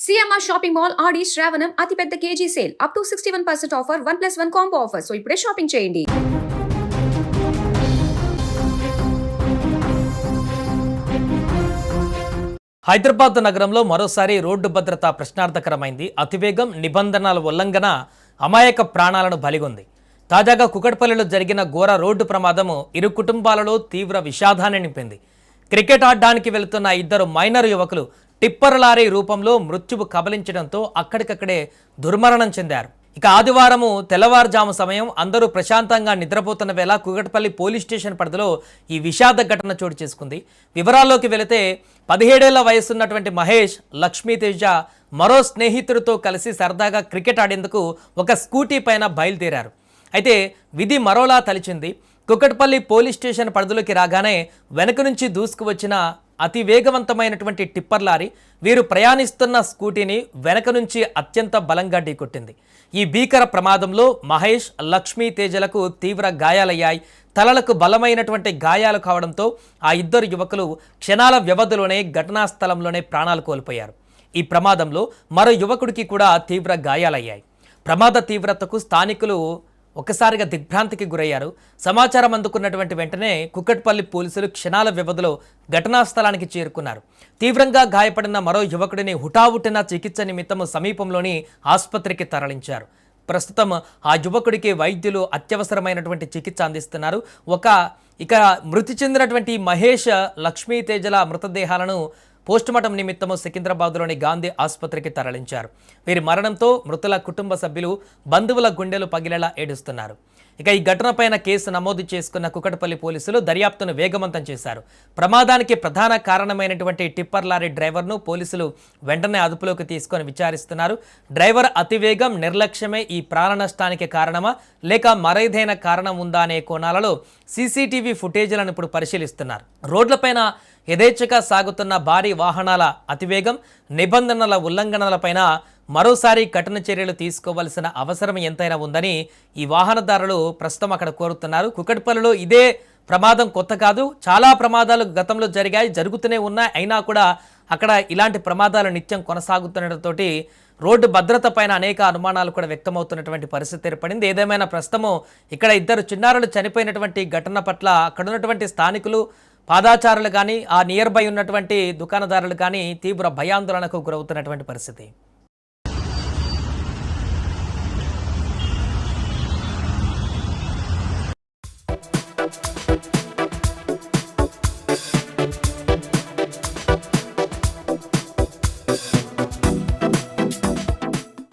CMR shopping mall ఆడి శ్రావణం అతిపెద్ద KG sale up to 61% offer 1+1 combo offer. So ఇప్పుడే shopping చేయండి. హైదరాబాద్ నగరంలో మరోసారి రోడ్డు భద్రత ప్రశ్నార్థకరమైంది. అతివేగం, నిబంధనల ఉల్లంఘన అమాయక ప్రాణాలను బలిగొంది. తాజాగా కుకట్పల్లిలో జరిగిన ఘోర రోడ్డు ప్రమాదము ఇరు కుటుంబాలలో తీవ్ర విషాదాన్ని నింపింది. క్రికెట్ ఆడడానికి వెళుతున్న ఇద్దరు మైనర్ యువకులు టిప్పర్ లారీ రూపంలో మృత్యువు కబలించడంతో అక్కడికక్కడే దుర్మరణం చెందారు. ఇక ఆదివారము తెల్లవారుజాము సమయం అందరూ ప్రశాంతంగా నిద్రపోతున్న వేళ కుకట్పల్లి పోలీస్ స్టేషన్ పరిధిలో ఈ విషాద ఘటన చోటు చేసుకుంది. వివరాల్లోకి వెళితే 17 ఏళ్ల వయసున్నటువంటి మహేష్, లక్ష్మీ తేజ మరో స్నేహితుడితో కలిసి సరదాగా క్రికెట్ ఆడేందుకు ఒక స్కూటీ పైన బయలుదేరారు. అయితే విధి మరోలా తలిచింది. కుకట్పల్లి పోలీస్ స్టేషన్ పరిధిలోకి రాగానే వెనుక నుంచి దూసుకువచ్చిన అతి వేగవంతమైనటువంటి టిప్పర్ లారీ వీరు ప్రయాణిస్తున్న స్కూటీని వెనక నుంచి అత్యంత బలంగా ఢీకొట్టింది. ఈ భీకర ప్రమాదంలో మహేష్, లక్ష్మీ తేజలకు తీవ్ర గాయాలయ్యాయి. తలలకు బలమైనటువంటి గాయాలు కావడంతో ఆ ఇద్దరు యువకులు క్షణాల వ్యవధిలోనే ఘటనా స్థలంలోనే ప్రాణాలు కోల్పోయారు. ఈ ప్రమాదంలో మరో యువకుడికి కూడా తీవ్ర గాయాలయ్యాయి. ప్రమాద తీవ్రతకు స్థానికులు ఒక్కసారిగా దిగ్భ్రాంతికి గురయ్యారు. సమాచారం అందుకున్నటువంటి వెంటనే కుకట్పల్లి పోలీసులు క్షణాల వ్యవధిలో ఘటనా స్థలానికి చేరుకున్నారు. తీవ్రంగా గాయపడిన మరో యువకుడిని హుటాహుటిన చికిత్స నిమిత్తం సమీపంలోని ఆసుపత్రికి తరలించారు. ప్రస్తుతం ఆ యువకుడికి వైద్యులు అత్యవసరమైనటువంటి చికిత్స అందిస్తున్నారు. ఇక మృతి చెందినటువంటి మహేష్, లక్ష్మీ తేజల మృతదేహాలను పోస్టుమార్టం నిమిత్తము సికింద్రాబాద్లోని గాంధీ ఆసుపత్రికి తరలించారు. వీరి మరణంతో మృతుల కుటుంబ సభ్యులు, బంధువుల గుండెలు పగిలేలా ఏడుస్తున్నారు. ఇక ఈ ఘటనపైన కేసు నమోదు చేసుకున్న కుకట్పల్లి పోలీసులు దర్యాప్తును వేగవంతం చేశారు. ప్రమాదానికి ప్రధాన కారణమైనటువంటి టిప్పర్ లారీ డ్రైవర్ను పోలీసులు వెంటనే అదుపులోకి తీసుకొని విచారిస్తున్నారు. డ్రైవర్ అతివేగం, నిర్లక్ష్యమే ఈ ప్రాణ నష్టానికి కారణమా లేక మరేదైనా కారణం ఉందా అనే కోణాలలో సీసీటీవీ ఫుటేజీలను ఇప్పుడు పరిశీలిస్తున్నారు. రోడ్లపైన యథేచ్ఛగా సాగుతున్న భారీ వాహనాల అతివేగం, నిబంధనల ఉల్లంఘనలపైన మరోసారి కఠిన చర్యలు తీసుకోవాల్సిన అవసరం ఎంతైనా ఉందని ఈ వాహనదారులు ప్రస్తుతం అక్కడ కోరుతున్నారు. కుకట్పల్లిలో ఇదే ప్రమాదం కొత్త కాదు. చాలా ప్రమాదాలు గతంలో జరిగాయి, జరుగుతూనే ఉన్నాయి. అయినా కూడా అక్కడ ఇలాంటి ప్రమాదాలు నిత్యం కొనసాగుతుండటంతో రోడ్డు భద్రత పైన అనేక అనుమానాలు కూడా వ్యక్తమవుతున్నటువంటి పరిస్థితి ఏర్పడింది. ఏదేమైనా ప్రస్తుతము ఇక్కడ ఇద్దరు చిన్నారులు చనిపోయినటువంటి ఘటన పట్ల అక్కడ ఉన్నటువంటి స్థానికులు, పాదాచారులు కానీ, ఆ నియర్ బై ఉన్నటువంటి దుకాణదారులు కానీ తీవ్ర భయాందోళనకు గురవుతున్నటువంటి పరిస్థితి.